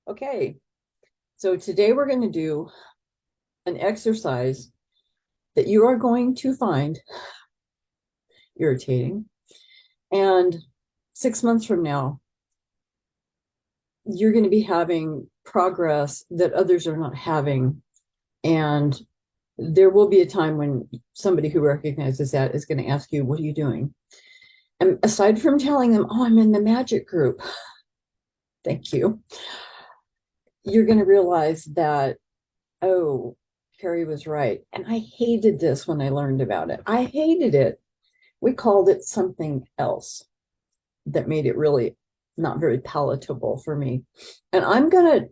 Okay, so today we're going to do an exercise that you are going to find irritating. And 6 months from now, you're going to be having progress that others are not having. And there will be a time when somebody who recognizes that is going to ask you, what are you doing? And aside from telling them, oh, I'm in the magic group, thank you, you're going to realize that, oh, Carrie was right. And I hated this when I learned about it. I hated it. We called it something else that made it really not very palatable for me. And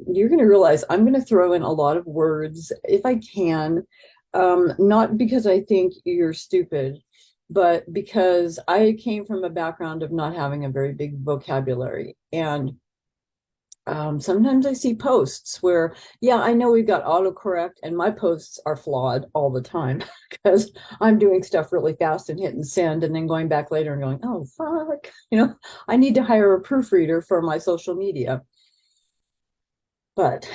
you're gonna realize I'm gonna throw in a lot of words if I can, not because I think you're stupid, but because I came from a background of not having a very big vocabulary. And sometimes I see posts where, yeah, I know we've got autocorrect, and my posts are flawed all the time because I'm doing stuff really fast and hitting send and then going back later and going, oh, fuck. I need to hire a proofreader for my social media. But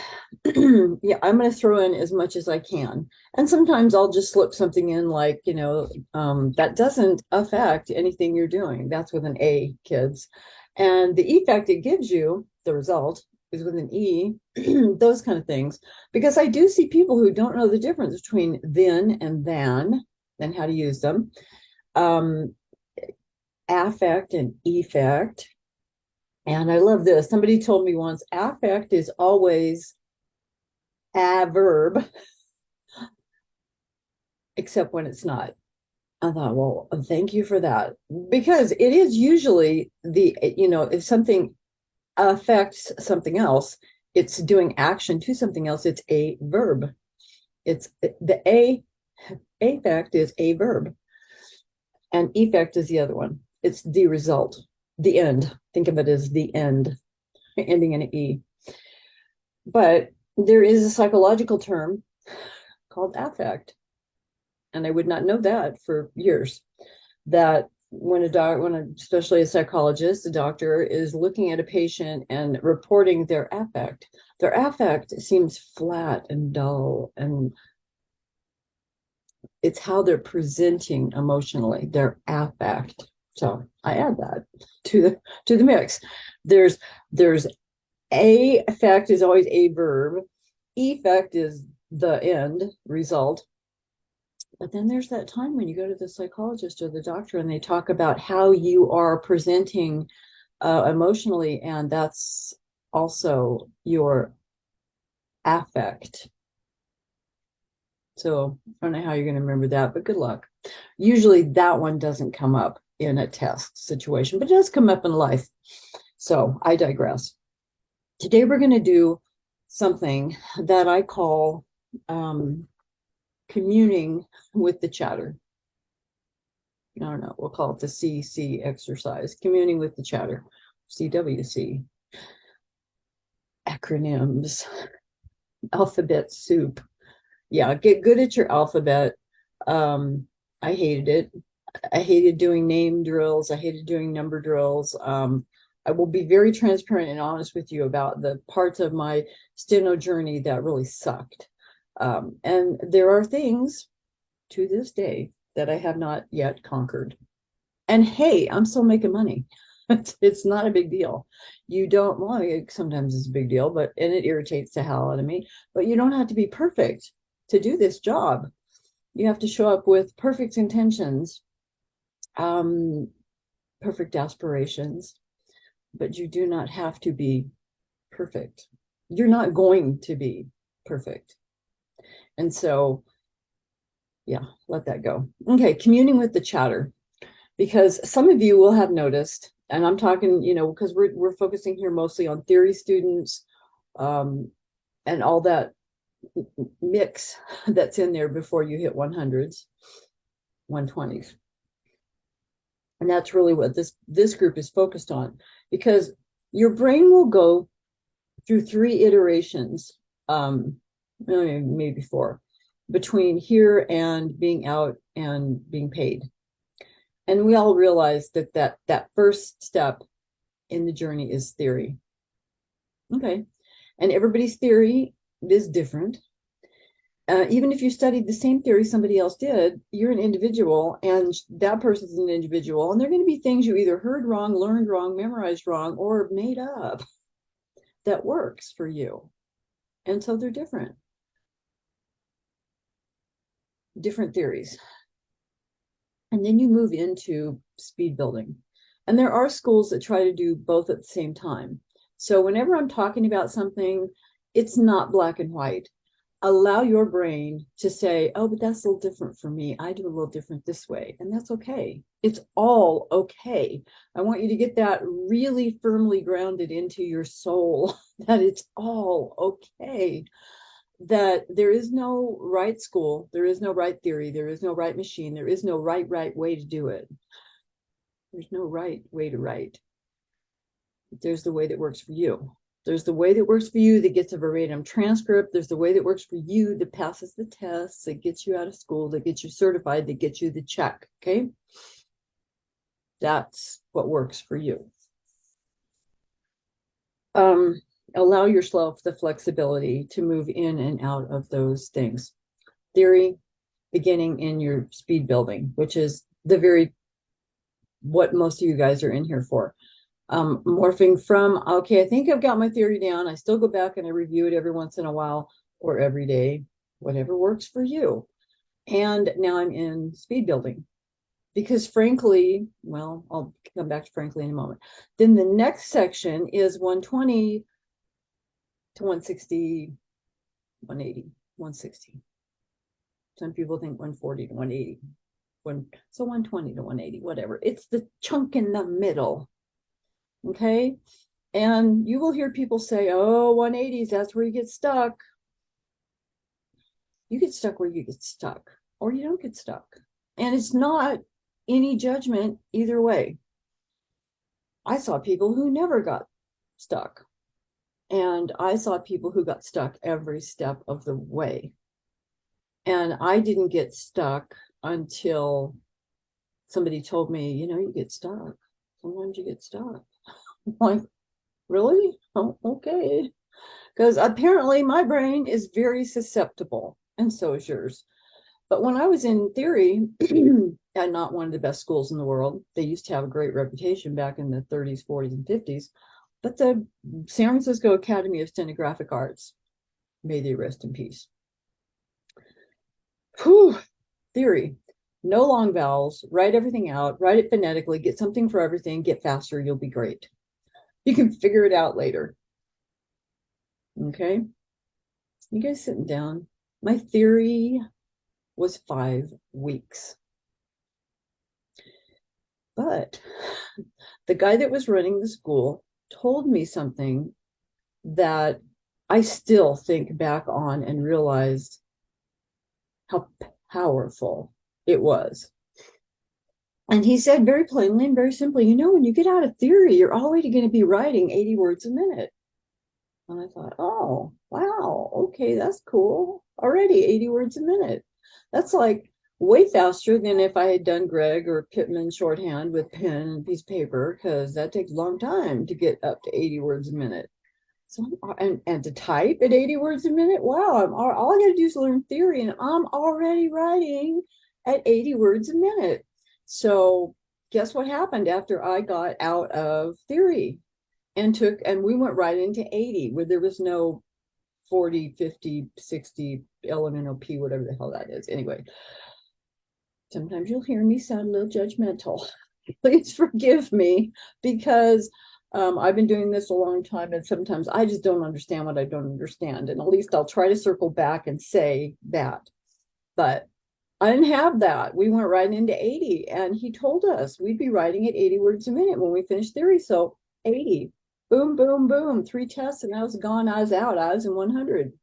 yeah, I'm going to throw in as much as I can. And sometimes I'll just slip something in like, that doesn't affect anything you're doing. That's with an A, kids. And the effect it gives you, the result, is with an E, those kind of things. Because I do see people who don't know the difference between then and than, and how to use them. Affect and effect. And I love this. Somebody told me once, affect is always a verb, except when it's not. I thought, well, thank you for that. Because it is usually if something affects something else, it's doing action to something else, it's a verb. It's the affect is a verb, and effect is the other one. It's the result, the end. Think of it as the end, ending in an E. But there is a psychological term called affect. And I would not know that for years. That when especially a psychologist, a doctor is looking at a patient and reporting their affect seems flat and dull, and it's how they're presenting emotionally, their affect. So I add that to the mix. There's a effect is always a verb. Effect is the end result. But then there's that time when you go to the psychologist or the doctor and they talk about how you are presenting emotionally, and that's also your affect. So I don't know how you're going to remember that, but good luck. Usually that one doesn't come up in a test situation, but it does come up in life. So I digress. Today we're going to do something that I call communing with the chatter. I don't know, we'll call it the CC exercise, communing with the chatter, CWC. Acronyms, alphabet soup. Yeah, get good at your alphabet. I hated it. I hated doing name drills. I hated doing number drills. I will be very transparent and honest with you about the parts of my steno journey that really sucked. And there are things to this day that I have not yet conquered. And hey, I'm still making money. It's not a big deal. You don't, well, sometimes it's a big deal, and it irritates the hell out of me, but you don't have to be perfect to do this job. You have to show up with perfect intentions, perfect aspirations, but you do not have to be perfect. You're not going to be perfect. And so, yeah, let that go. Okay, communing with the chatter. Because some of you will have noticed, and I'm talking, because we're focusing here mostly on theory students, and all that mix that's in there before you hit 100s, 120s. And that's really what this group is focused on, because your brain will go through 3 iterations, maybe 4, between here and being out and being paid. And we all realize that first step in the journey is theory. Okay. And everybody's theory is different. Even if you studied the same theory somebody else did, you're an individual and that person's an individual. And there are going to be things you either heard wrong, learned wrong, memorized wrong, or made up that works for you. And so they're different theories. And then you move into speed building. And there are schools that try to do both at the same time. So whenever I'm talking about something, it's not black and white. Allow your brain to say, oh, but that's a little different for me. I do a little different this way. And that's okay. It's all okay. I want you to get that really firmly grounded into your soul, that it's all okay. That there is no right school, there is no right theory, there is no right machine, there is no right way to do it. There's no right way to write. There's the way that works for you. There's the way that works for you that gets a verbatim transcript. There's the way that works for you that passes the tests, that gets you out of school, that gets you certified, that gets you the check. Okay. That's what works for you. Allow yourself the flexibility to move in and out of those things. Theory, beginning in your speed building, which is what most of you guys are in here for. Morphing from, okay, I think I've got my theory down. I still go back and I review it every once in a while or every day, whatever works for you. And now I'm in speed building because frankly, well, I'll come back to frankly in a moment. Then the next section is 120 to 160, 180, 160. Some people think 140 to 180. So 120 to 180, whatever. It's the chunk in the middle. Okay. And you will hear people say, oh, 180s, that's where you get stuck. You get stuck where you get stuck, or you don't get stuck. And it's not any judgment either way. I saw people who never got stuck. And I saw people who got stuck every step of the way. And I didn't get stuck until somebody told me, you get stuck. Sometimes you get stuck. I'm like, really? Oh, okay. Because apparently my brain is very susceptible, and so is yours. But when I was in theory at not one of the best schools in the world, they used to have a great reputation back in the 30s, 40s, and 50s. But the San Francisco Academy of Stenographic Arts, may they rest in peace. Whew, theory. No long vowels, write everything out, write it phonetically, get something for everything, get faster, you'll be great. You can figure it out later. Okay. You guys sitting down. My theory was 5 weeks. But the guy that was running the school told me something that I still think back on and realized how powerful it was. And he said very plainly and very simply, when you get out of theory, you're already going to be writing 80 words a minute. And I thought, oh, wow, okay, that's cool. Already 80 words a minute. That's like way faster than if I had done Greg or Pittman shorthand with pen and piece of paper, because that takes a long time to get up to 80 words a minute. So, and to type at 80 words a minute, wow, all I got to do is learn theory, and I'm already writing at 80 words a minute. So guess what happened after I got out of theory? And we went right into 80, where there was no 40, 50, 60, LMNOP, whatever the hell that is. Anyway, sometimes you'll hear me sound a little judgmental. Please forgive me, because I've been doing this a long time, and sometimes I just don't understand what I don't understand. And at least I'll try to circle back and say that. But I didn't have that. We went right into 80, and he told us we'd be writing at 80 words a minute when we finished theory. So 80. Boom, boom, boom, 3 tests, and I was gone. I was out. I was in 100.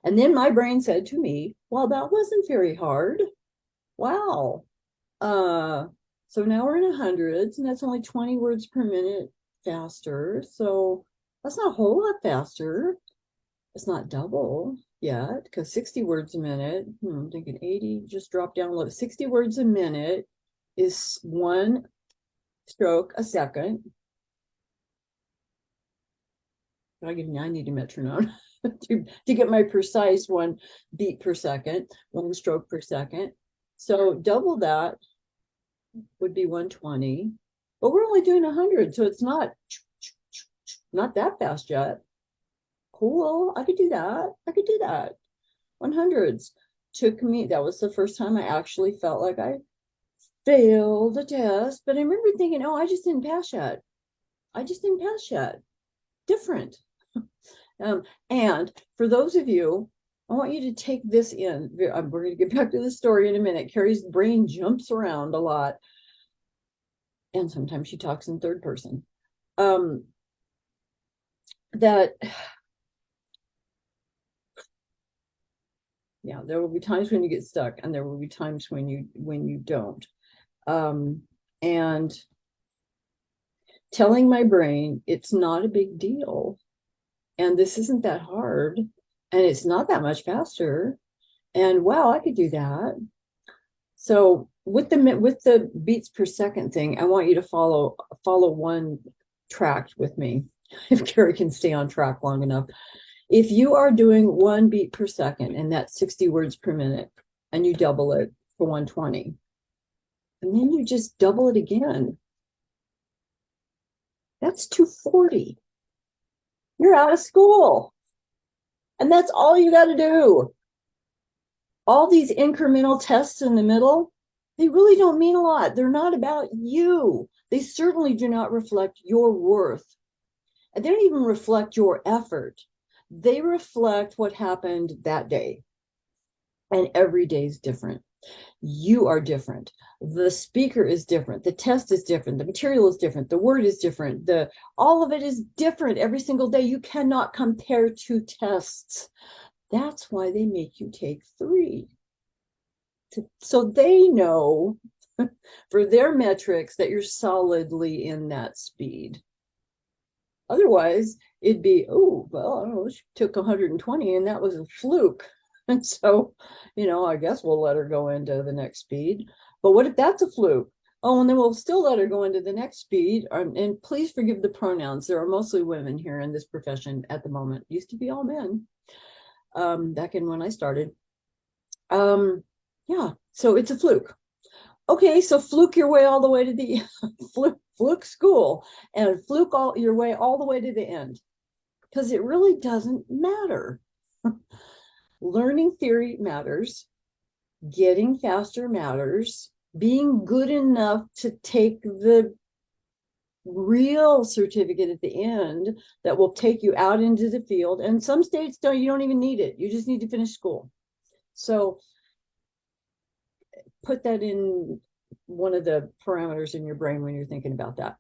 And then my brain said to me, well, that wasn't very hard. Wow. So now we're in hundreds, and that's only 20 words per minute faster. So that's not a whole lot faster. It's not double yet, because 60 words a minute, I'm thinking 80, just drop down a little. 60 words a minute is 1 stroke a second. I need a metronome to get my precise 1 beat per second, 1 stroke per second. So double that would be 120, but we're only doing 100, so it's not that fast yet. Cool, I could do that. 100s took me, that was the first time I actually felt like I failed a test, but I remember thinking, oh, I just didn't pass yet. Different. And for those of you, I want you to take this in. We're going to get back to the story in a minute. Carrie's brain jumps around a lot, and sometimes she talks in third person. That, yeah, there will be times when you get stuck, and there will be times when you don't. And telling my brain it's not a big deal, and this isn't that hard, and it's not that much faster, and wow, I could do that. So with the beats per second thing, I want you to follow one track with me, if Carrie can stay on track long enough. If you are doing 1 beat per second, and that's 60 words per minute, and you double it for 120, and then you just double it again, that's 240. You're out of school. And that's all you got to do. All these incremental tests in the middle, they really don't mean a lot. They're not about you. They certainly do not reflect your worth. And they don't even reflect your effort. They reflect what happened that day. And every day is different. You are different. The speaker is different. The test is different. The material is different. The word is different. All of it is different every single day. You cannot compare 2 tests. That's why they make you take 3. So they know for their metrics that you're solidly in that speed. Otherwise, it'd be, oh, well, I don't know, she took 120 and that was a fluke. And so, I guess we'll let her go into the next speed. But what if that's a fluke? Oh, and then we'll still let her go into the next speed. And please forgive the pronouns. There are mostly women here in this profession at the moment. Used to be all men back in when I started. Yeah, so it's a fluke. Okay, so fluke your way all the way to the fluke school, and fluke your way all the way to the end, because it really doesn't matter. Learning theory matters. Getting faster matters. Being good enough to take the real certificate at the end that will take you out into the field. And some states you don't even need it. You just need to finish school. So put that in one of the parameters in your brain when you're thinking about that.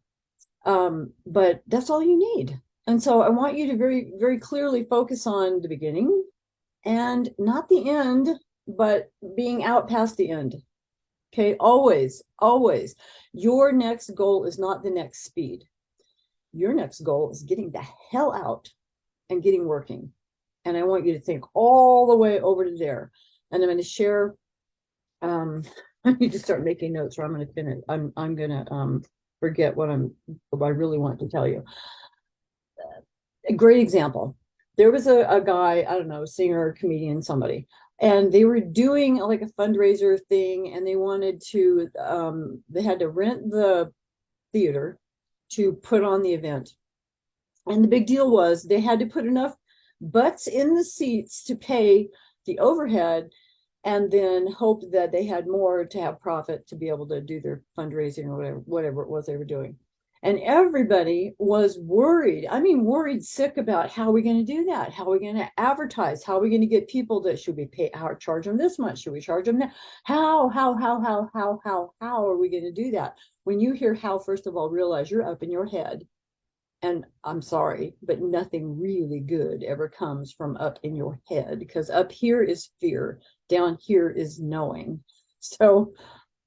But that's all you need. And so I want you to very, very clearly focus on the beginning, and not the end, but being out past the end. Okay, always. Your next goal is not the next speed. Your next goal is getting the hell out and getting working. And I want you to think all the way over to there. And I'm going to share, I need to start making notes, or I'm going to finish. I'm going to forget what I really want to tell you. A great example. There was a guy, I don't know, singer, comedian, somebody, and they were doing like a fundraiser thing, and they wanted to, they had to rent the theater to put on the event. And the big deal was they had to put enough butts in the seats to pay the overhead, and then hope that they had more to have profit to be able to do their fundraising or whatever it was they were doing. And everybody was worried. I mean, worried sick about how are we going to do that? How are we going to advertise? How are we going to get people that should we pay? How charge them this much? Should we charge them that? How are we going to do that? When you hear how, first of all, realize you're up in your head. And I'm sorry, but nothing really good ever comes from up in your head, because up here is fear. Down here is knowing. So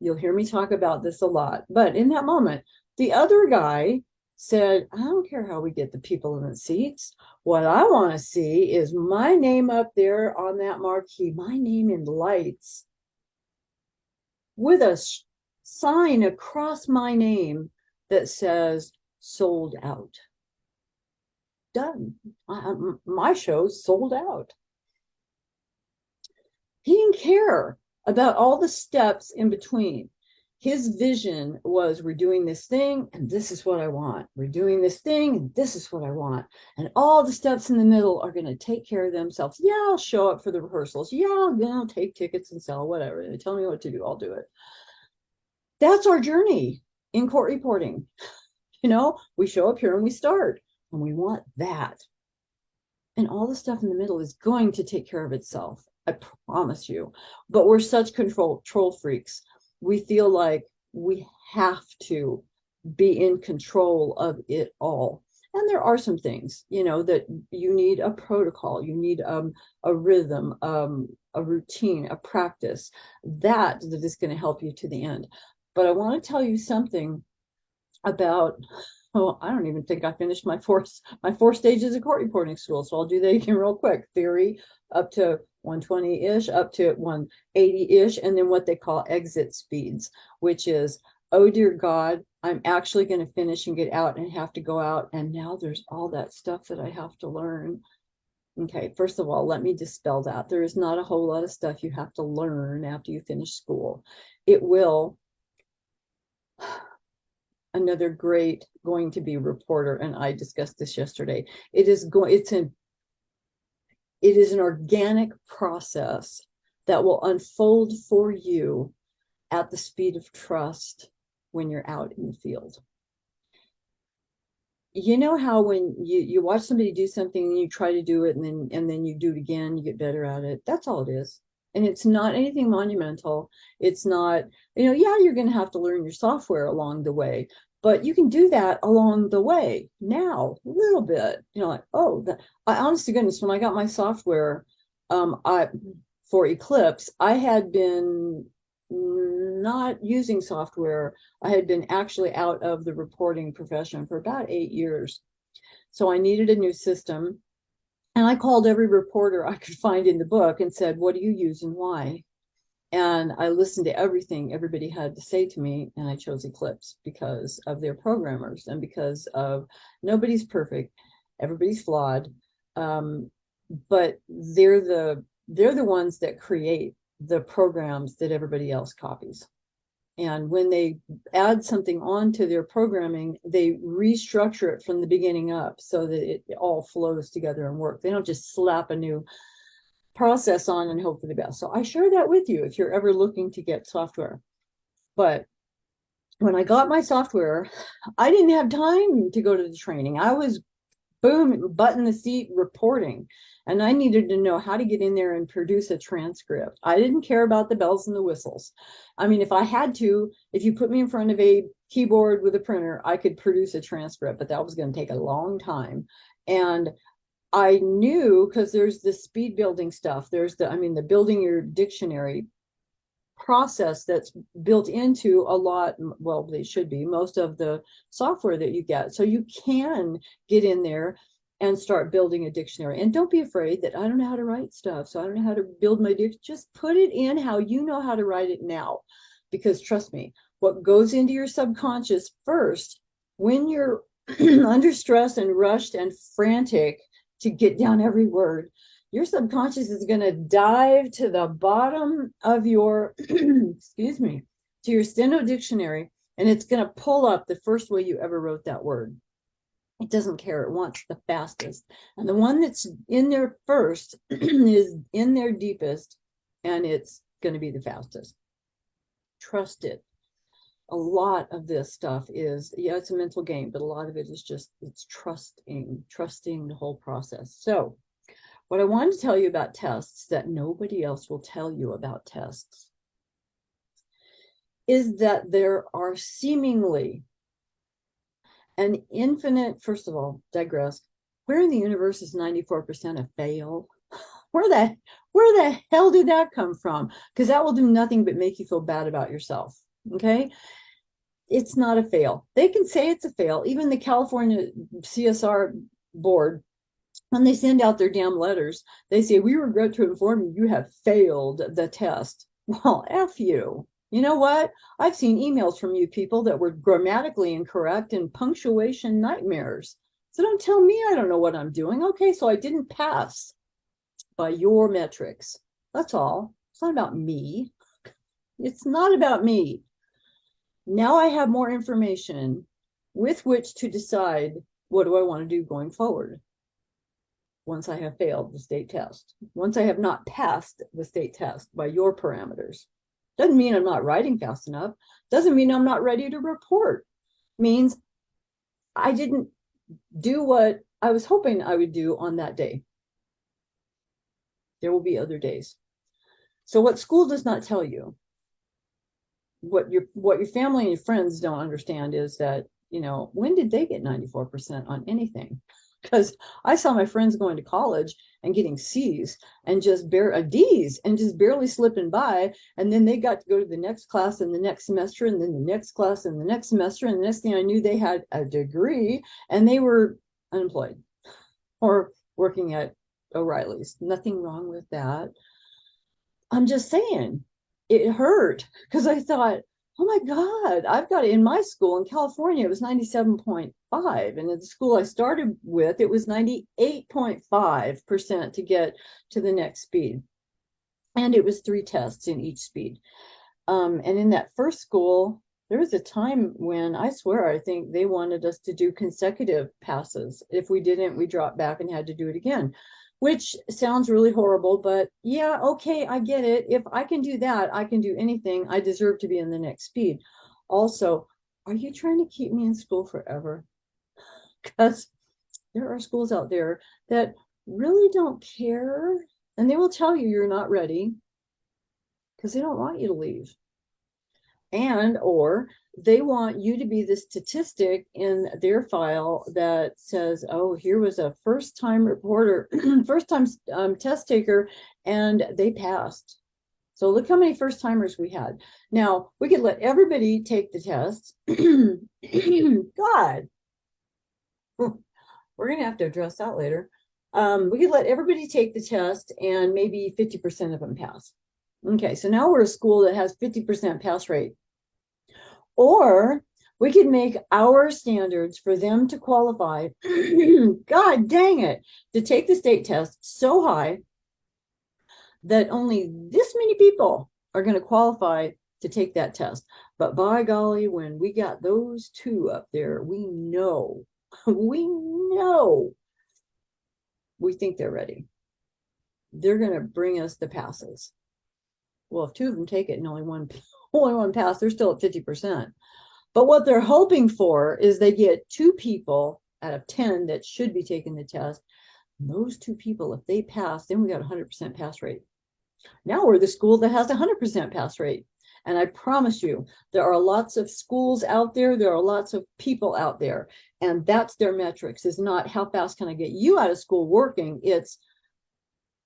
you'll hear me talk about this a lot. But in that moment, the other guy said, I don't care how we get the people in the seats. What I want to see is my name up there on that marquee, my name in lights, with a sign across my name that says sold out. done. My show's sold out. He didn't care about all the steps in between. His vision was, we're doing this thing and this is what I want. We're doing this thing and this is what I want. And all the steps in the middle are going to take care of themselves. Yeah, I'll show up for the rehearsals. Yeah, I'll take tickets and sell whatever. They tell me what to do, I'll do it. That's our journey in court reporting. We show up here and we start, and we want that. And all the stuff in the middle is going to take care of itself. I promise you. But we're such control freaks. We feel like we have to be in control of it all. And there are some things, that you need a protocol, you need a rhythm, a routine, a practice that is going to help you to the end. But I want to tell you something about, I don't even think I finished my four stages of court reporting school. So I'll do that again real quick. Theory up to 120-ish, up to 180-ish, and then what they call exit speeds, which is, oh dear God, I'm actually going to finish and get out and have to go out. And now there's all that stuff that I have to learn. Okay, first of all, let me dispel that. There is not a whole lot of stuff you have to learn after you finish school. It will. Another great going to be reporter, and I discussed this yesterday. It is an organic process that will unfold for you at the speed of trust when you're out in the field. You know how when you watch somebody do something and you try to do it and then you do it again, you get better at it. That's all it is. And it's not anything monumental. It's not, yeah, you're going to have to learn your software along the way, but you can do that along the way now, a little bit, like, I honest to goodness, when I got my software, for Eclipse, I had been not using software. I had been actually out of the reporting profession for about 8 years. So I needed a new system. And I called every reporter I could find in the book and said, what do you use and why? And I listened to everything everybody had to say to me, and I chose Eclipse because of their programmers and because of nobody's perfect, everybody's flawed, but they're the ones that create the programs that everybody else copies. And when they add something onto their programming, they restructure it from the beginning up so that it all flows together and works. They don't just slap a new process on and hope for the best. So I share that with you if you're ever looking to get software. But when I got my software, I didn't have time to go to the training. I was butt in the seat reporting, and I needed to know how to get in there and produce a transcript. I didn't care about the bells and the whistles. I mean, if I had to, if you put me in front of a keyboard with a printer, I could produce a transcript, but that was going to take a long time. And I knew, because there's the speed building stuff, there's the building your dictionary process that's built into a lot, well, they should be, most of the software that you get. So you can get in there and start building a dictionary. And don't be afraid that I don't know how to write stuff, so I don't know how to build my dictionary. Just put it in how you know how to write it now. Because trust me, what goes into your subconscious first, when you're under stress and rushed and frantic to get down every word, your subconscious is going to dive to the bottom of your, excuse me, to your steno dictionary, and it's going to pull up the first way you ever wrote that word. It doesn't care. It wants the fastest. And the one that's in there first is in there deepest, and it's going to be the fastest. Trust it. A lot of this stuff is, it's a mental game, but a lot of it is just, it's trusting the whole process. So what I wanted to tell you about tests that nobody else will tell you about tests is that there are seemingly an infinite, first of all, digress, where in the universe is 94% a fail? Where the hell did that come from? Because that will do nothing but make you feel bad about yourself. Okay? It's not a fail. They can say it's a fail. Even the California CSR board, when they send out their damn letters, they say, we regret to inform you, you have failed the test. Well, F you. You know what? I've seen emails from you people that were grammatically incorrect and punctuation nightmares. So don't tell me I don't know what I'm doing. Okay, so I didn't pass by your metrics. That's all. It's not about me. It's not about me. Now I have more information with which to decide what do I want to do going forward once I have failed the state test, once I have not passed the state test by your parameters. Doesn't mean I'm not writing fast enough. Doesn't mean I'm not ready to report. It means I didn't do what I was hoping I would do on that day. There will be other days. So what school does not tell you, what your family and your friends don't understand is that, when did they get 94% on anything? Because I saw my friends going to college and getting C's and just D's and just barely slipping by. And then they got to go to the next class and the next semester and then the next class and the next semester. And the next thing I knew, they had a degree and they were unemployed or working at O'Reilly's. Nothing wrong with that. I'm just saying it hurt because I thought, oh my God, I've got it in my school in California, it was 97.5. And at the school I started with, it was 98.5% to get to the next speed. And it was 3 tests in each speed. And in that first school, there was a time when I swear, I think they wanted us to do consecutive passes. If we didn't, we dropped back and had to do it again, which sounds really horrible, but yeah, okay, I get it. If I can do that, I can do anything. I deserve to be in the next speed. Also, are you trying to keep me in school forever? Because there are schools out there that really don't care, and they will tell you you're not ready because they don't want you to leave. And or they want you to be the statistic in their file that says, oh, here was a first-time reporter, first-time test taker, and they passed. So look how many first-timers we had. Now, we could let everybody take the test. God, we're going to have to address that later. We could let everybody take the test, and maybe 50% of them pass. Okay, so now we're a school that has 50% pass rate. Or we could make our standards for them to qualify, God dang it, to take the state test so high that only this many people are going to qualify to take that test. But by golly, when we got those 2 up there, we know, we think they're ready. They're going to bring us the passes. Well, if 2 of them take it and only one pass, they're still at 50%. But what they're hoping for is they get 2 people out of 10 that should be taking the test. And those 2 people, if they pass, then we got 100% pass rate. Now we're the school that has 100% pass rate. And I promise you, there are lots of schools out there. There are lots of people out there. And that's their metrics, is not how fast can I get you out of school working. It's,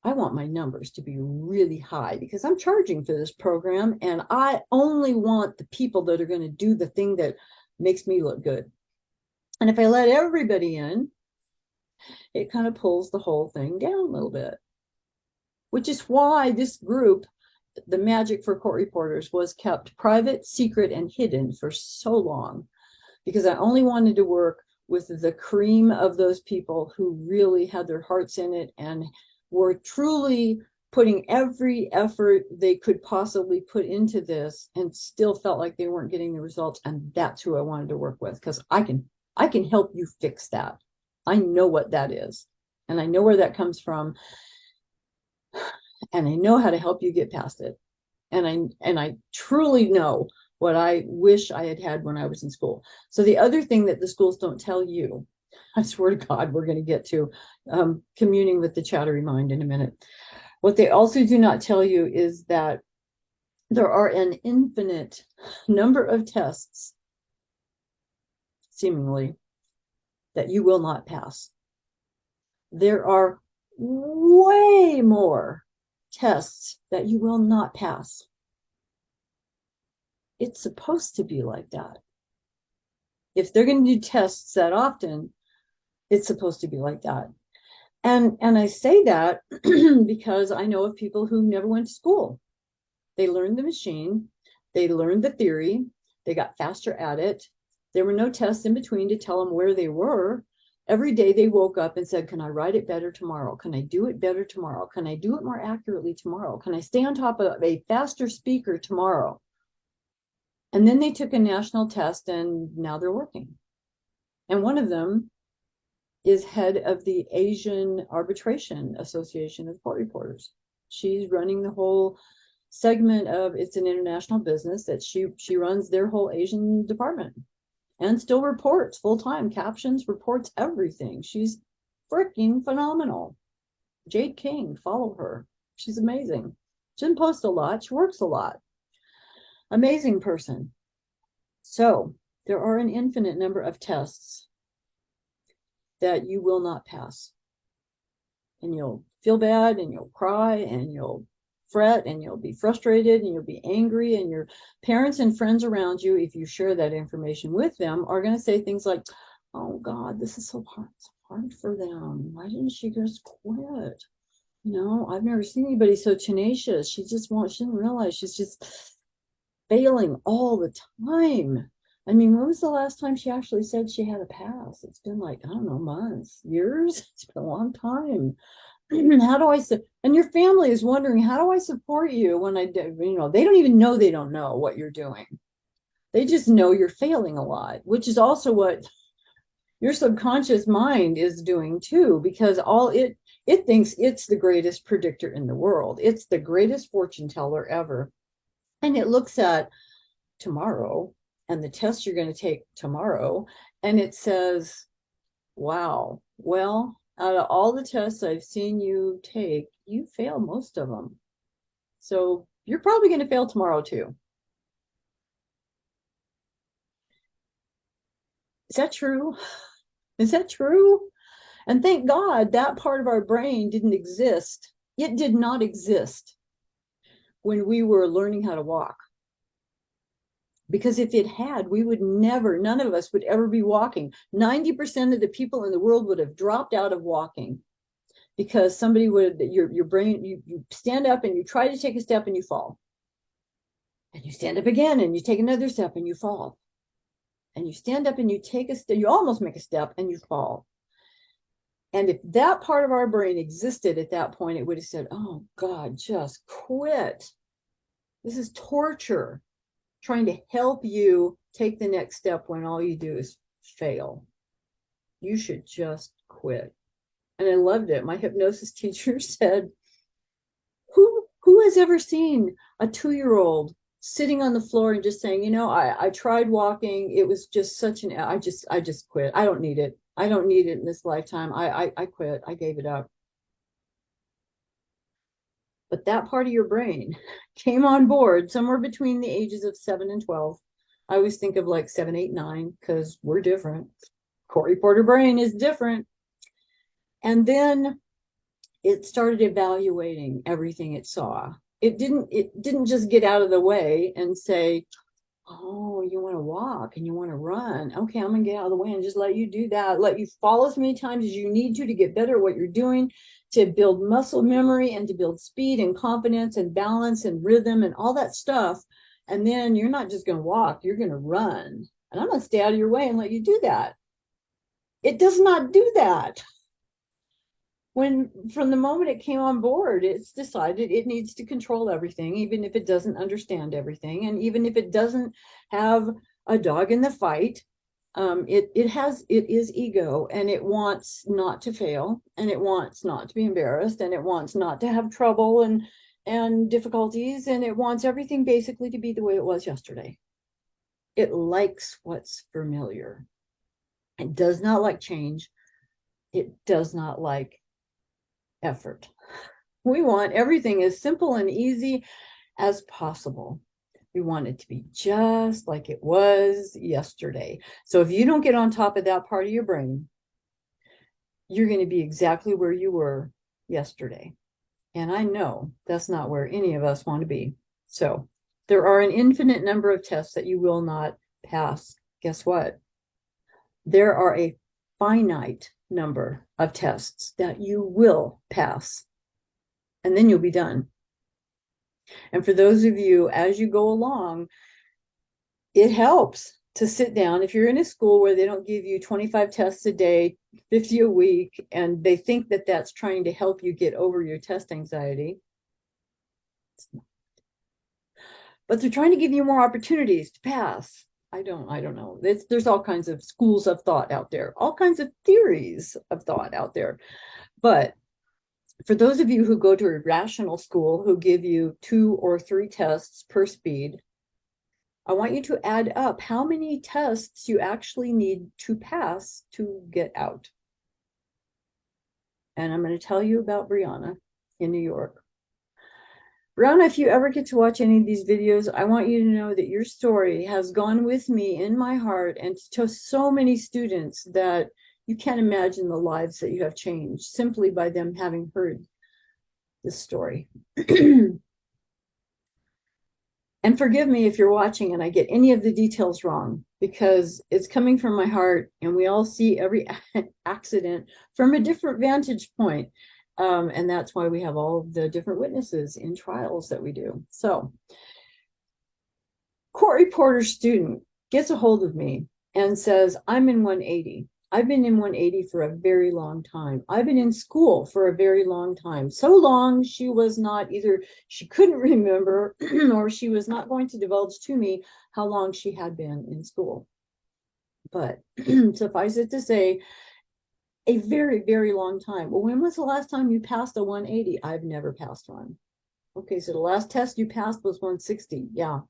I want my numbers to be really high because I'm charging for this program, and I only want the people that are going to do the thing that makes me look good. And if I let everybody in, it kind of pulls the whole thing down a little bit, which is why this group, the Magic for Court Reporters, was kept private, secret, and hidden for so long, because I only wanted to work with the cream of those people who really had their hearts in it and were truly putting every effort they could possibly put into this and still felt like they weren't getting the results. And that's who I wanted to work with, because I can help you fix that. I know what that is, and I know where that comes from, and I know how to help you get past it. And I truly know what I wish I had had when I was in school. So the other thing that the schools don't tell you, I swear to God, we're going to get to communing with the chattery mind in a minute. What they also do not tell you is that there are an infinite number of tests, seemingly, that you will not pass. There are way more tests that you will not pass. It's supposed to be like that. If they're going to do tests that often, it's supposed to be like that. And I say that because I know of people who never went to school. They learned the machine, they learned the theory, they got faster at it. There were no tests in between to tell them where they were. Every day they woke up and said, can I write it better tomorrow? Can I do it better tomorrow? Can I do it more accurately tomorrow? Can I stay on top of a faster speaker tomorrow? And then they took a national test and now they're working. And one of them is head of the Asian Arbitration Association of Court Reporters. She's running the whole segment of, it's an international business that she runs their whole Asian department and still reports full-time, captions, reports everything. She's freaking phenomenal. Jade King, follow her. She's amazing. She doesn't post a lot. She works a lot. Amazing person. So there are an infinite number of tests that you will not pass. And you'll feel bad and you'll cry and you'll fret and you'll be frustrated and you'll be angry, and your parents and friends around you, if you share that information with them, are going to say things like, oh God, this is so hard for them. Why didn't she just quit? You know, I've never seen anybody so tenacious. She didn't realize she's just failing all the time. I mean, when was the last time she actually said she had a pass? It's been like, I don't know, months, years. It's been a long time. How do I and your family is wondering, how do I support you when I do, you know, they don't even know, they don't know what you're doing. They just know you're failing a lot, which is also what your subconscious mind is doing too, because it thinks it's the greatest predictor in the world. It's the greatest fortune teller ever. And it looks at tomorrow and the test you're going to take tomorrow, and it says, wow, well, out of all the tests I've seen you take, you fail most of them. So you're probably going to fail tomorrow too. Is that true? Is that true? And thank God that part of our brain didn't exist. It did not exist when we were learning how to walk. Because if it had, we would never, none of us would ever be walking. 90% of the people in the world would have dropped out of walking, because somebody would, your brain, you stand up and you try to take a step and you fall. And you stand up again and you take another step and you fall. And you stand up and you take a step, you almost make a step and you fall. And if that part of our brain existed at that point, it would have said, oh God, just quit. This is torture, trying to help you take the next step when all you do is fail. You should just quit. And I loved it. My hypnosis teacher said, who has ever seen a 2-year-old sitting on the floor and just saying, you know, I tried walking. It was just such an, I just quit. I don't need it. I don't need it in this lifetime. I quit. I gave it up. But that part of your brain came on board somewhere between the ages of 7 and 12. I always think of like 7, 8, 9, because we're different. Court reporter brain is different. And then it started evaluating everything it saw. It didn't just get out of the way and say, oh, you want to walk and you want to run. Okay, I'm going to get out of the way and just let you do that. Let you fall as many times as you need to get better at what you're doing, to build muscle memory and to build speed and confidence and balance and rhythm and all that stuff. And then you're not just going to walk, you're going to run. And I'm going to stay out of your way and let you do that. It does not do that. When from the moment it came on board, it's decided it needs to control everything, even if it doesn't understand everything, and even if it doesn't have a dog in the fight. It is ego, and it wants not to fail, and it wants not to be embarrassed, and it wants not to have trouble and difficulties, and it wants everything basically to be the way it was yesterday. It likes what's familiar. It does not like change. It does not like effort. We want everything as simple and easy as possible. We want it to be just like it was yesterday. So if you don't get on top of that part of your brain, you're going to be exactly where you were yesterday. And I know that's not where any of us want to be. So there are an infinite number of tests that you will not pass. Guess what? There are a finite number of tests that you will pass, and then you'll be done. And for those of you, as you go along, it helps to sit down. If you're in a school where they don't give you 25 tests a day, 50 a week, and they think that that's trying to help you get over your test anxiety, but they're trying to give you more opportunities to pass. I don't know. There's all kinds of schools of thought out there, all kinds of theories of thought out there. But for those of you who go to a rational school who give you 2 or 3 tests per speed, I want you to add up how many tests you actually need to pass to get out. And I'm going to tell you about Brianna in New York. Brianna, if you ever get to watch any of these videos, I want you to know that your story has gone with me in my heart and to so many students that you can't imagine the lives that you have changed simply by them having heard this story. And forgive me if you're watching and I get any of the details wrong, because it's coming from my heart and we all see every accident from a different vantage point. And that's why we have all of the different witnesses in trials that we do. So, court reporter student gets a hold of me and says, I'm in 180. I've been in 180 for a very long time. I've been in school for a very long time. So long, she was not either, she couldn't remember or she was not going to divulge to me how long she had been in school. But suffice it to say, a very, very long time. Well, when was the last time you passed a 180? I've never passed one. Okay, so the last test you passed was 160. Yeah,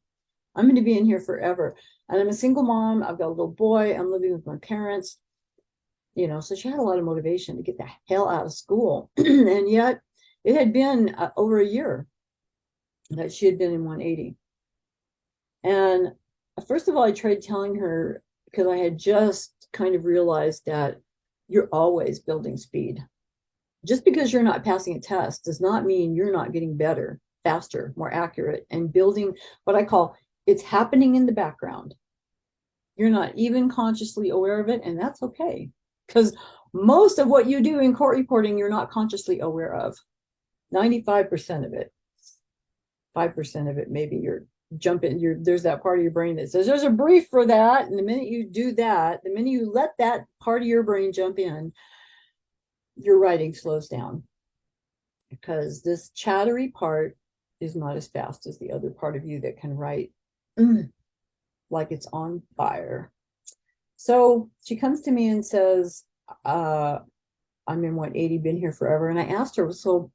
I'm going to be in here forever. And I'm a single mom. I've got a little boy. I'm living with my parents. You know, so she had a lot of motivation to get the hell out of school. And yet it had been over a year that she had been in 180. And first of all, I tried telling her, because I had just kind of realized that you're always building speed. Just because you're not passing a test does not mean you're not getting better, faster, more accurate, and building what I call it's happening in the background. You're not even consciously aware of it, and that's okay. Because most of what you do in court reporting, you're not consciously aware of. 95% of it. 5% of it, maybe you're jumping, there's that part of your brain that says, there's a brief for that. And the minute you do that, the minute you let that part of your brain jump in, your writing slows down. Because this chattery part is not as fast as the other part of you that can write like it's on fire. So she comes to me and says, I'm in 180, been here forever. And I asked her, so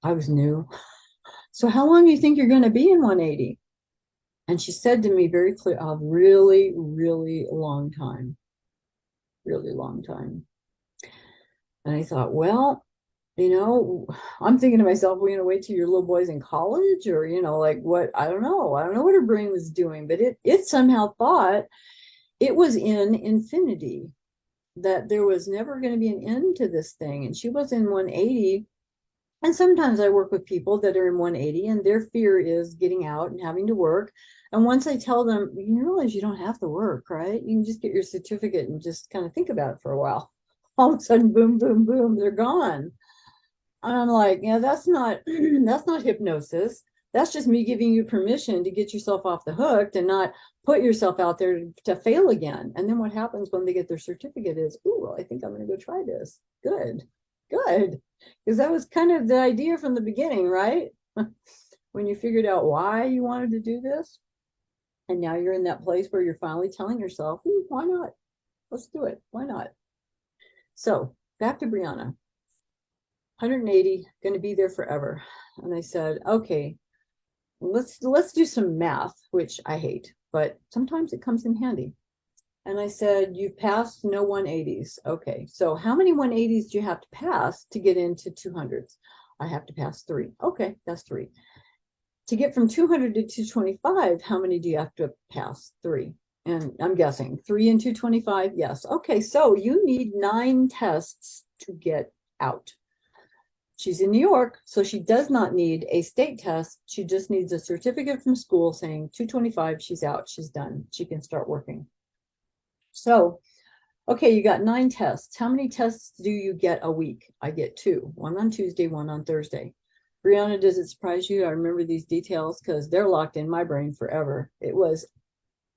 I was new. So how long do you think you're going to be in 180? And she said to me very clear, a really, really long time. Really long time. And I thought, well, you know, I'm thinking to myself, we're going to wait till your little boy's in college, or, you know, like what? I don't know. I don't know what her brain was doing, but it somehow thought it was in infinity, that there was never going to be an end to this thing. And she was in 180. And sometimes I work with people that are in 180 and their fear is getting out and having to work. And once I tell them, you realize you don't have to work, right? You can just get your certificate and just kind of think about it for a while. All of a sudden, boom, boom, boom, they're gone. And I'm like, yeah, that's not that's not hypnosis. That's just me giving you permission to get yourself off the hook, to not put yourself out there to fail again. And then what happens when they get their certificate is, ooh, I think I'm going to go try this. Good, good. Because that was kind of the idea from the beginning, right? When you figured out why you wanted to do this. And now you're in that place where you're finally telling yourself, ooh, why not? Let's do it. Why not? So back to Brianna. 180, going to be there forever. And I said, okay, let's do some math, which I hate, but sometimes it comes in handy. And I said, you've passed no 180s. Okay, so how many 180s do you have to pass to get into 200s? I have to pass 3. Okay, that's 3. To get from 200 to 225, how many do you have to pass? 3. And I'm guessing 3 and 225. Yes. Okay, so you need 9 tests to get out. She's in New York, so she does not need a state test. She just needs a certificate from school saying 225, she's out, she's done. She can start working. So, okay, you got 9 tests. How many tests do you get a week? I get 2, one on Tuesday, one on Thursday. Brianna, does it surprise you? I remember these details because they're locked in my brain forever. It was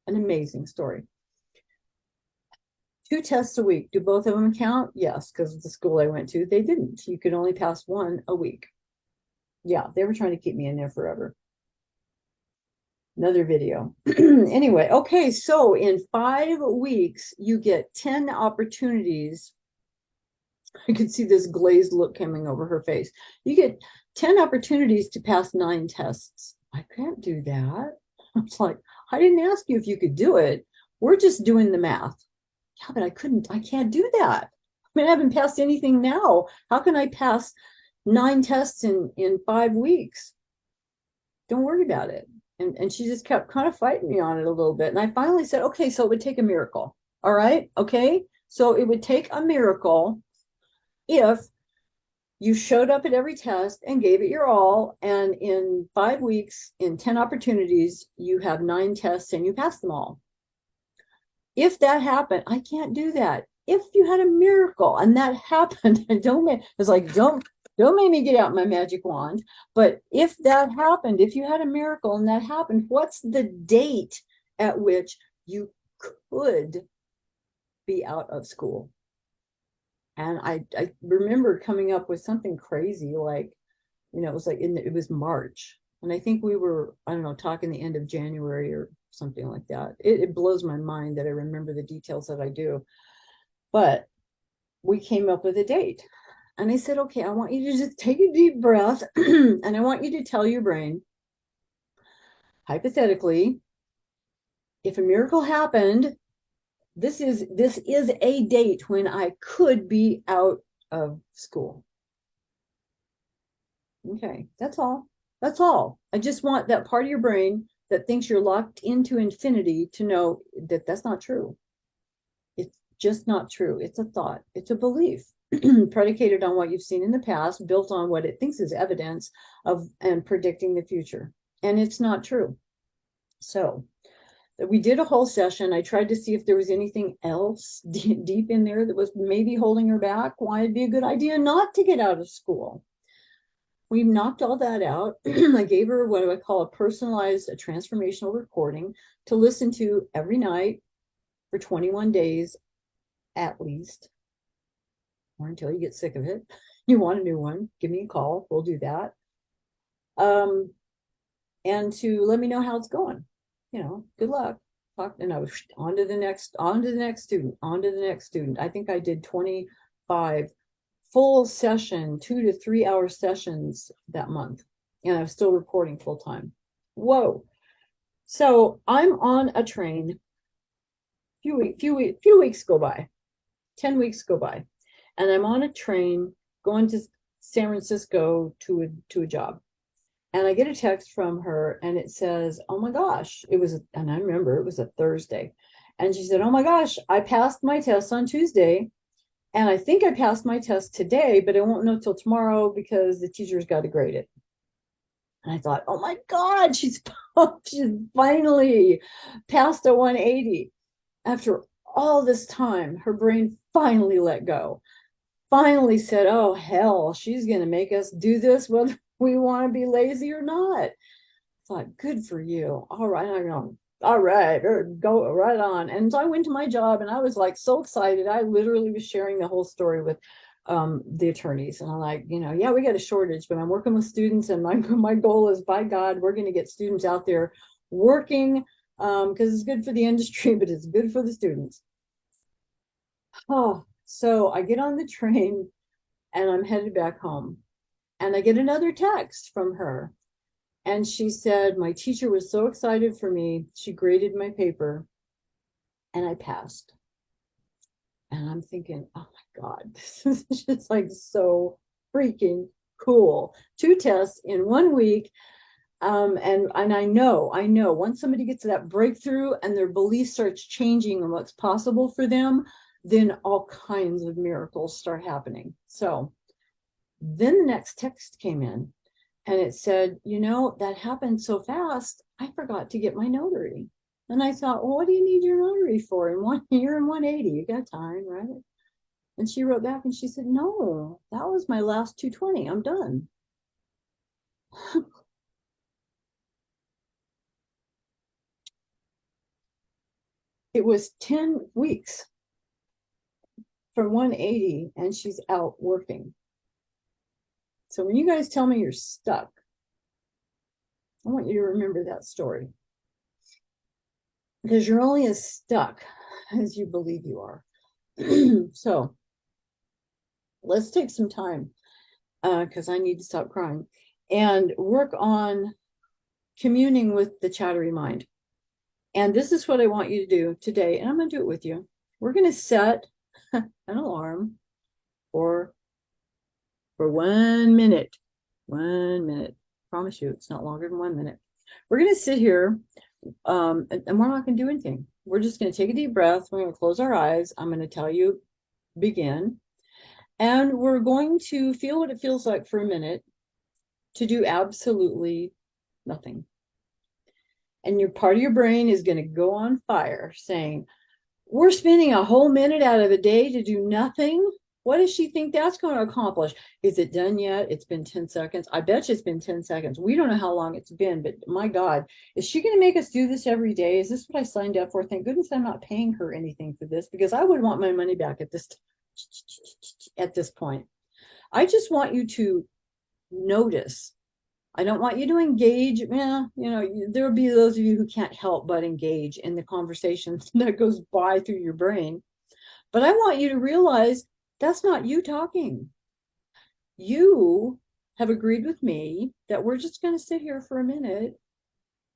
an amazing story. 2 tests a week. Do both of them count? Yes, because the school I went to, they didn't. You could only pass one a week. Yeah, they were trying to keep me in there forever. Another video. Anyway, okay, so in 5 weeks, you get 10 opportunities. I could see this glazed look coming over her face. You get 10 opportunities to pass 9 tests. I can't do that. It's like, I didn't ask you if you could do it. We're just doing the math. Yeah, but I can't do that. I mean, I haven't passed anything now. How can I pass 9 tests in 5 weeks? Don't worry about it. And she just kept kind of fighting me on it a little bit. And I finally said, okay, so it would take a miracle. All right. Okay. So it would take a miracle if you showed up at every test and gave it your all. And in 5 weeks, in 10 opportunities, you have 9 tests and you pass them all. If that happened, I can't do that. If you had a miracle and that happened, it's like, don't make me get out my magic wand. But if that happened, if you had a miracle and that happened, what's the date at which you could be out of school? And I remember coming up with something crazy, like, it was like it was March. And I think we were, I don't know, talking the end of January or something like that. It blows my mind that I remember the details that I do. But we came up with a date. And I said, okay, I want you to just take a deep breath and I want you to tell your brain, hypothetically, if a miracle happened, this is a date when I could be out of school. Okay, that's all. That's all. I just want that part of your brain that thinks you're locked into infinity to know that that's not true. It's just not true. It's a thought. It's a belief predicated on what you've seen in the past, built on what it thinks is evidence of and predicting the future. And it's not true. So we did a whole session. I tried to see if there was anything else deep in there that was maybe holding her back, why it'd be a good idea not to get out of school. We knocked all that out. I gave her what I call a transformational recording to listen to every night for 21 days at least, or until you get sick of it. You want a new one, give me a call. We'll do that. And to let me know how it's going. Good luck. And I was on to the next student. I think I did 25 full session, 2 to 3 hour sessions that month. And I was still reporting full time. Whoa. So I'm on a train. Few weeks go by, 10 weeks go by, and I'm on a train going to San Francisco to a job. And I get a text from her and it says, oh my gosh, and I remember it was a Thursday. And she said, oh my gosh, I passed my test on Tuesday. And I think I passed my test today, but I won't know till tomorrow because the teacher's got to grade it. And I thought, oh my God, she's finally passed a 180. After all this time, her brain finally let go. Finally said, oh, hell, she's going to make us do this whether we want to be lazy or not. I thought, good for you. All right, I know. All right, go right on. And so I went to my job and I was like so excited. I literally was sharing the whole story with the attorneys. And I'm like, yeah, we got a shortage, but I'm working with students. And my goal is, by God, we're going to get students out there working because it's good for the industry, but it's good for the students. Oh, so I get on the train and I'm headed back home. And I get another text from her. And she said, my teacher was so excited for me. She graded my paper and I passed. And I'm thinking, oh my God, this is just like so freaking cool. 2 tests in 1 week. And I know once somebody gets that breakthrough and their belief starts changing on what's possible for them, then all kinds of miracles start happening. So then the next text came in and it said, that happened so fast, I forgot to get my notary. And I thought, well, what do you need your notary for in 1 year and 180? You got time, right? And she wrote back and she said, no, that was my last 220. I'm done. It was 10 weeks. for 180 and she's out working. So when you guys tell me you're stuck, I want you to remember that story, because you're only as stuck as you believe you are. So let's take some time, because I need to stop crying, and work on communing with the chattery mind. And this is what I want you to do today, and I'm going to do it with you. We're going to set an alarm for 1 minute. 1 minute. I promise you, it's not longer than 1 minute. We're going to sit here, and we're not going to do anything. We're just going to take a deep breath. We're going to close our eyes. I'm going to tell you, begin. And we're going to feel what it feels like for a minute to do absolutely nothing. And your part of your brain is going to go on fire saying, we're spending a whole minute out of a day to do nothing. What does she think that's going to accomplish? Is it done yet? It's been 10 seconds. I bet you it's been 10 seconds. We don't know how long it's been, but my God, is she going to make us do this every day? Is this what I signed up for? Thank goodness I'm not paying her anything for this, because I would want my money back at this point. I just want you to notice. I don't want you to engage. There will be those of you who can't help but engage in the conversation that goes by through your brain. But I want you to realize that's not you talking. You have agreed with me that we're just going to sit here for a minute,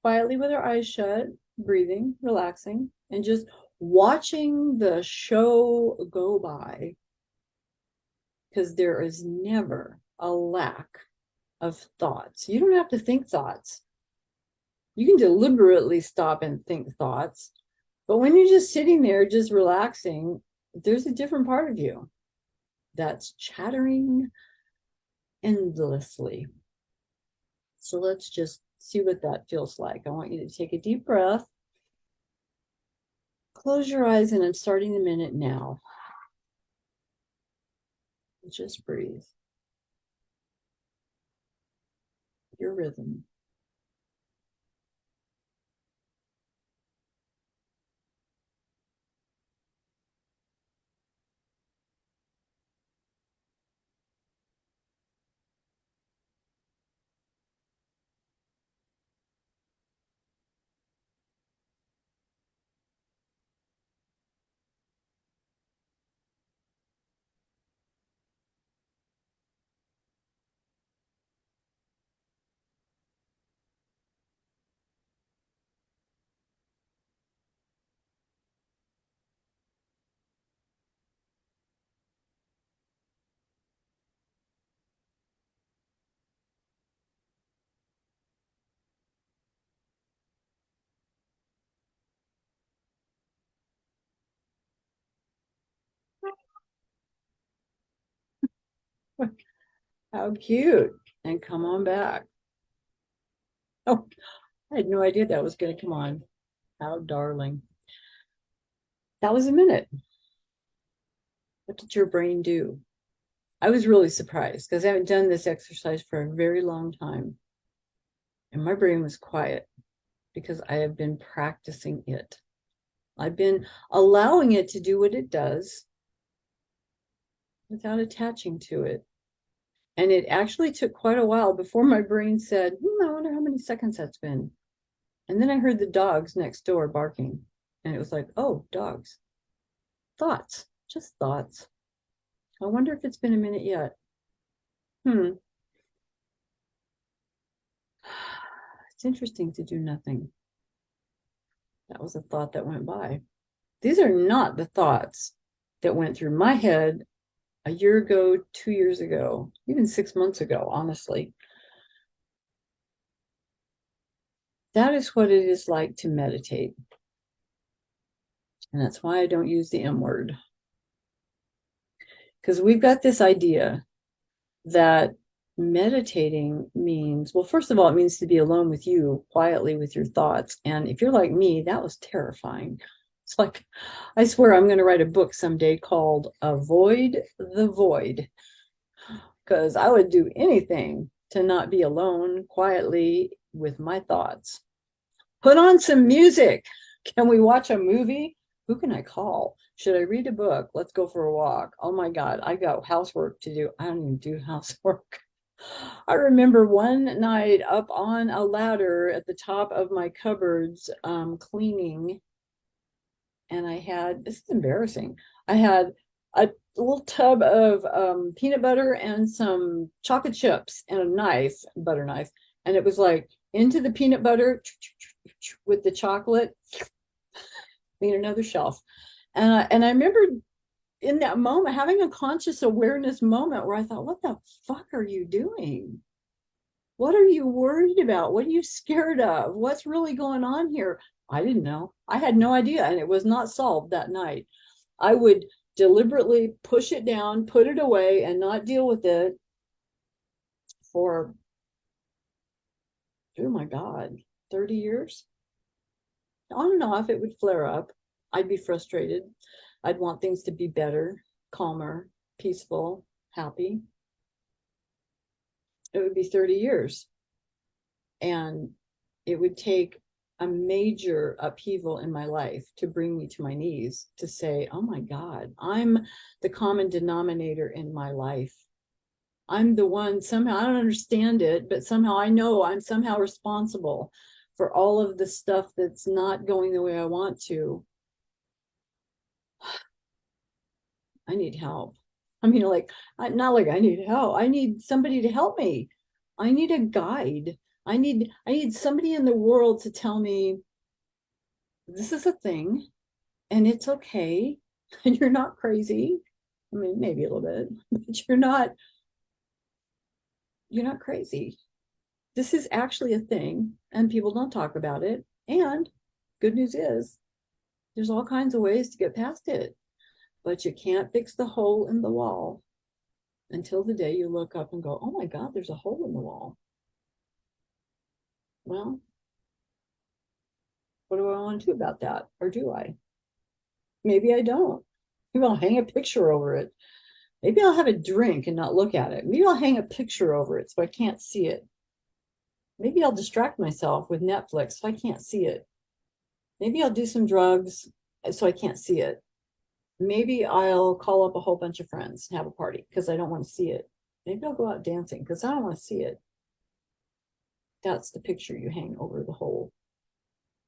quietly with our eyes shut, breathing, relaxing, and just watching the show go by. Because there is never a lack of thoughts. You don't have to think thoughts. You can deliberately stop and think thoughts. But when you're just sitting there, just relaxing, there's a different part of you that's chattering endlessly. So let's just see what that feels like. I want you to take a deep breath. Close your eyes, and I'm starting the minute now. Just breathe. Your rhythm. How cute. And come on back. Oh, I had no idea that was going to come on. How darling. That was a minute. What did your brain do? I was really surprised because I haven't done this exercise for a very long time. And my brain was quiet because I have been practicing it. I've been allowing it to do what it does without attaching to it. And it actually took quite a while before my brain said, I wonder how many seconds that's been. And then I heard the dogs next door barking. And it was like, oh, dogs. Thoughts, just thoughts. I wonder if it's been a minute yet. It's interesting to do nothing. That was a thought that went by. These are not the thoughts that went through my head a year ago, 2 years ago, even 6 months ago, honestly. That is what it is like to meditate. And that's why I don't use the M word. Because we've got this idea that meditating means, well, first of all, it means to be alone with you quietly with your thoughts. And if you're like me, that was terrifying. It's like, I swear I'm going to write a book someday called Avoid the Void, because I would do anything to not be alone quietly with my thoughts. Put on some music. Can we watch a movie? Who can I call? Should I read a book? Let's go for a walk. Oh my God, I got housework to do. I don't even do housework. I remember one night up on a ladder at the top of my cupboards, cleaning, and I had, this is embarrassing. I had a little tub of peanut butter and some chocolate chips and a knife, butter knife. And it was like into the peanut butter with the chocolate, clean another shelf. And I remember in that moment having a conscious awareness moment where I thought, what the fuck are you doing? What are you worried about? What are you scared of? What's really going on here? I didn't know. I had no idea. And it was not solved that night. I would deliberately push it down, put it away, and not deal with it for, oh my God, 30 years. On and off, it would flare up. I'd be frustrated. I'd want things to be better, calmer, peaceful, happy. It would be 30 years. And it would take a major upheaval in my life to bring me to my knees to say, oh my God, I'm the common denominator in my life. I'm the one, somehow, I don't understand it, but somehow I know I'm somehow responsible for all of the stuff that's not going the way I want to. I need help. I mean, like, not like I need help. I need somebody to help me. I need a guide. I need somebody in the world to tell me this is a thing and it's okay and you're not crazy. I mean, maybe a little bit, but you're not crazy. This is actually a thing and people don't talk about it. And good news is there's all kinds of ways to get past it, but you can't fix the hole in the wall until the day you look up and go, oh my God, there's a hole in the wall. Well, what do I want to do about that? Or do I? Maybe I don't. Maybe I'll hang a picture over it. Maybe I'll have a drink and not look at it. Maybe I'll hang a picture over it so I can't see it. Maybe I'll distract myself with Netflix so I can't see it. Maybe I'll do some drugs so I can't see it. Maybe I'll call up a whole bunch of friends and have a party because I don't want to see it. Maybe I'll go out dancing because I don't want to see it. That's the picture you hang over the hole.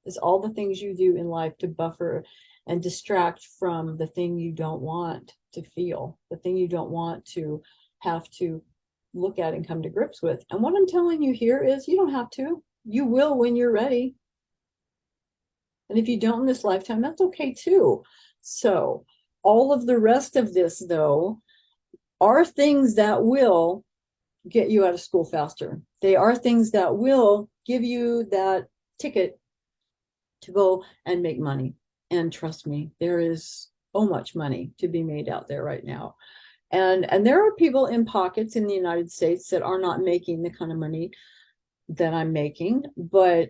It's all the things you do in life to buffer and distract from the thing you don't want to feel, the thing you don't want to have to look at and come to grips with. And what I'm telling you here is you don't have to. You will when you're ready. And if you don't in this lifetime, that's okay too. So all of the rest of this, though, are things that will get you out of school faster. They are things that will give you that ticket to go and make money. And trust me, there is so much money to be made out there right now. And there are people in pockets in the United States that are not making the kind of money that I'm making. But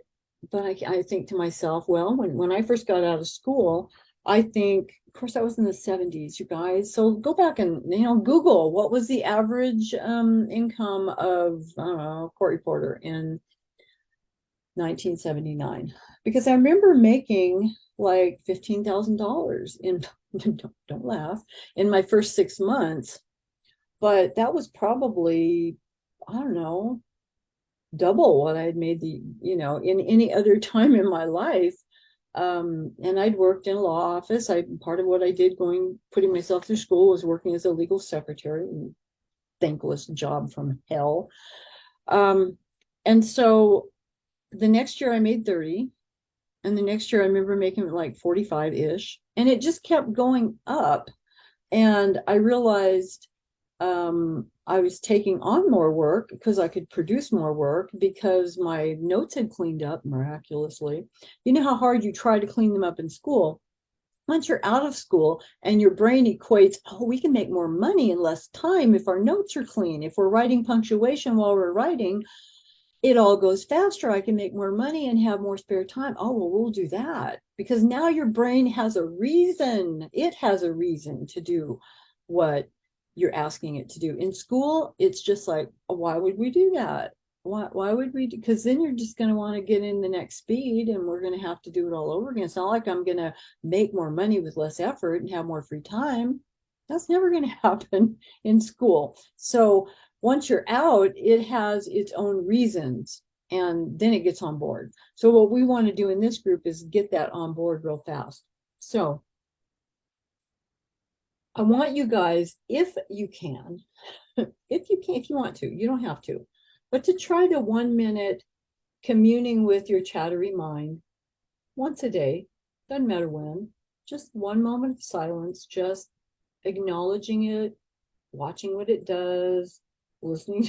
I think to myself, well, when I first got out of school, I think, of course, that was in the 70s, you guys. So go back and, Google what was the average income of, I don't know, a court reporter in 1979. Because I remember making like $15,000 in, don't laugh, in my first 6 months. But that was probably, I don't know, double what I had made in any other time in my life. And I'd worked in a law office. Part of what I did putting myself through school was working as a legal secretary, thankless job from hell. And so the next year I made 30, and the next year I remember making like 45-ish, and it just kept going up. And I realized I was taking on more work because I could produce more work because my notes had cleaned up miraculously. You know how hard you try to clean them up in school? Once you're out of school and your brain equates, oh, we can make more money in less time if our notes are clean. If we're writing punctuation while we're writing, it all goes faster. I can make more money and have more spare time. Oh, well, we'll do that because now your brain has a reason. It has a reason to do what you're asking it to do. In school, it's just like, why would we do that? why would we? Because then you're just going to want to get in the next speed and we're going to have to do it all over again. It's not like I'm going to make more money with less effort and have more free time. That's never going to happen in school. So once you're out, it has its own reasons and then it gets on board. So what we want to do in this group is get that on board real fast. So I want you guys, if you can, if you want to, you don't have to, but to try the 1 minute communing with your chattery mind once a day, doesn't matter when, just one moment of silence, just acknowledging it, watching what it does, listening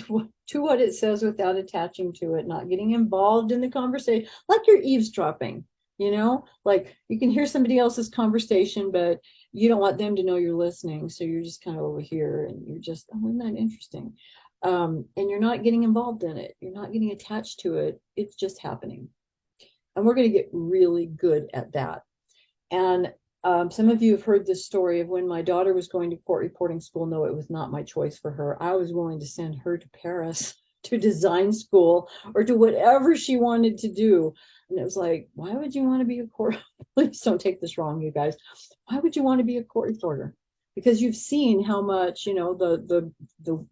to what it says without attaching to it, not getting involved in the conversation, like you're eavesdropping, like you can hear somebody else's conversation, but you don't want them to know you're listening. So you're just kind of over here and you're just, oh, isn't that interesting? And you're not getting involved in it. You're not getting attached to it. It's just happening. And we're going to get really good at that. And some of you have heard this story of when my daughter was going to court reporting school. No, it was not my choice for her. I was willing to send her to Paris to design school or to whatever she wanted to do. And it was like, why would you want to be a court? Please don't take this wrong, you guys. Why would you want to be a court reporter? Because you've seen how much, the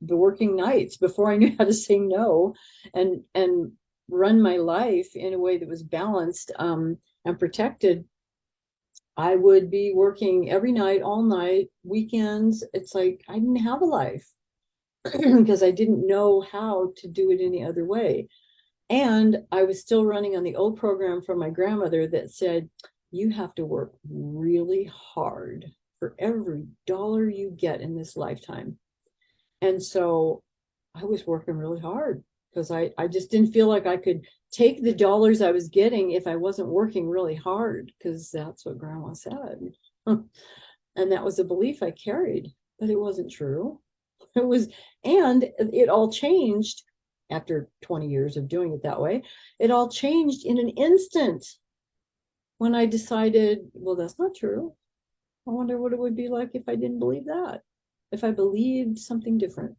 working nights before I knew how to say no and run my life in a way that was balanced and protected. I would be working every night, all night, weekends. It's like I didn't have a life because I didn't know how to do it any other way. And I was still running on the old program from my grandmother that said, you have to work really hard for every dollar you get in this lifetime. And so I was working really hard because I just didn't feel like I could take the dollars I was getting if I wasn't working really hard, because that's what grandma said. And that was a belief I carried, but it wasn't true. It was, and it all changed after 20 years of doing it that way. It all changed in an instant when I decided, well, that's not true. I wonder what it would be like if I didn't believe that, if I believed something different.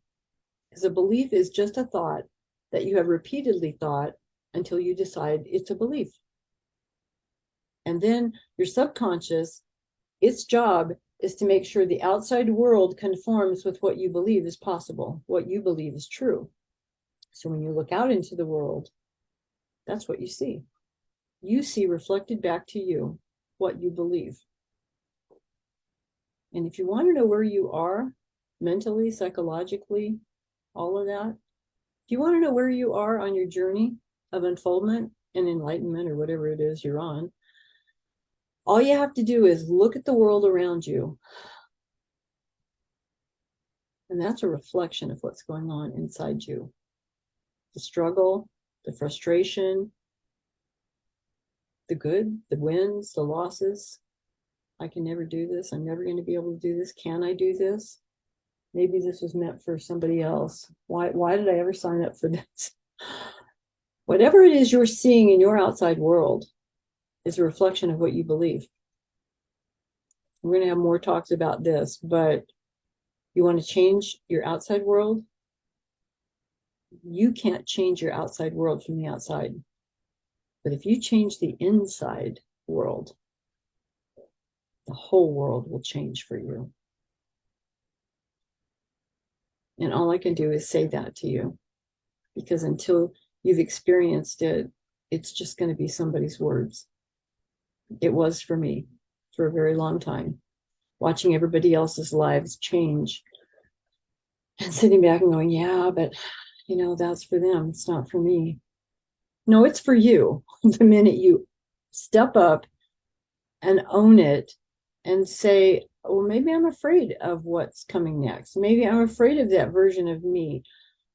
Because a belief is just a thought that you have repeatedly thought until you decide it's a belief. And then your subconscious, its job is to make sure the outside world conforms with what you believe is possible, what you believe is true. So when you look out into the world, that's what you see. You see reflected back to you what you believe. And if you want to know where you are mentally, psychologically, all of that, if you want to know where you are on your journey of unfoldment and enlightenment or whatever it is you're on, all you have to do is look at the world around you. And that's a reflection of what's going on inside you. The struggle, the frustration, the good, the wins, the losses. I can never do this. I'm never going to be able to do this. Can I do this? Maybe this was meant for somebody else. Why did I ever sign up for this? Whatever it is you're seeing in your outside world is a reflection of what you believe. We're going to have more talks about this, but you want to change your outside world? You can't change your outside world from the outside. But if you change the inside world, the whole world will change for you. And all I can do is say that to you, because until you've experienced it, it's just going to be somebody's words. It was for me for a very long time, watching everybody else's lives change and sitting back and going, yeah, but that's for them. It's not for me. No, it's for you. The minute you step up and own it and say, well, maybe I'm afraid of what's coming next. Maybe I'm afraid of that version of me.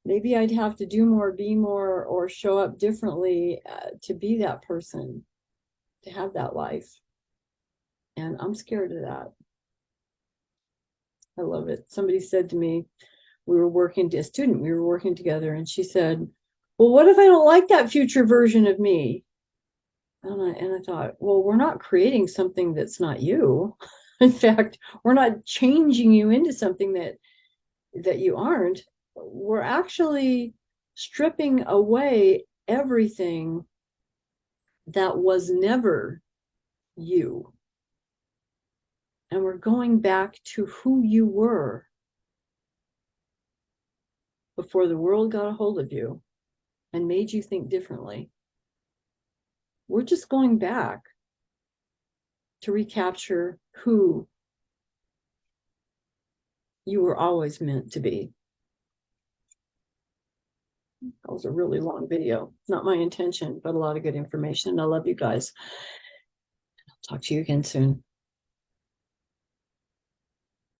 Maybe I'd have to do more, be more, or show up differently to be that person, to have that life. And I'm scared of that. I love it. Somebody said to me, we were working together, and she said, well, what if I don't like that future version of me? And I thought, well, we're not creating something that's not you. In fact, we're not changing you into something that you aren't. We're actually stripping away everything that was never you. And we're going back to who you were before the world got a hold of you and made you think differently. We're just going back to recapture who you were always meant to be. That was a really long video. Not my intention, but a lot of good information. I love you guys. I'll talk to you again soon.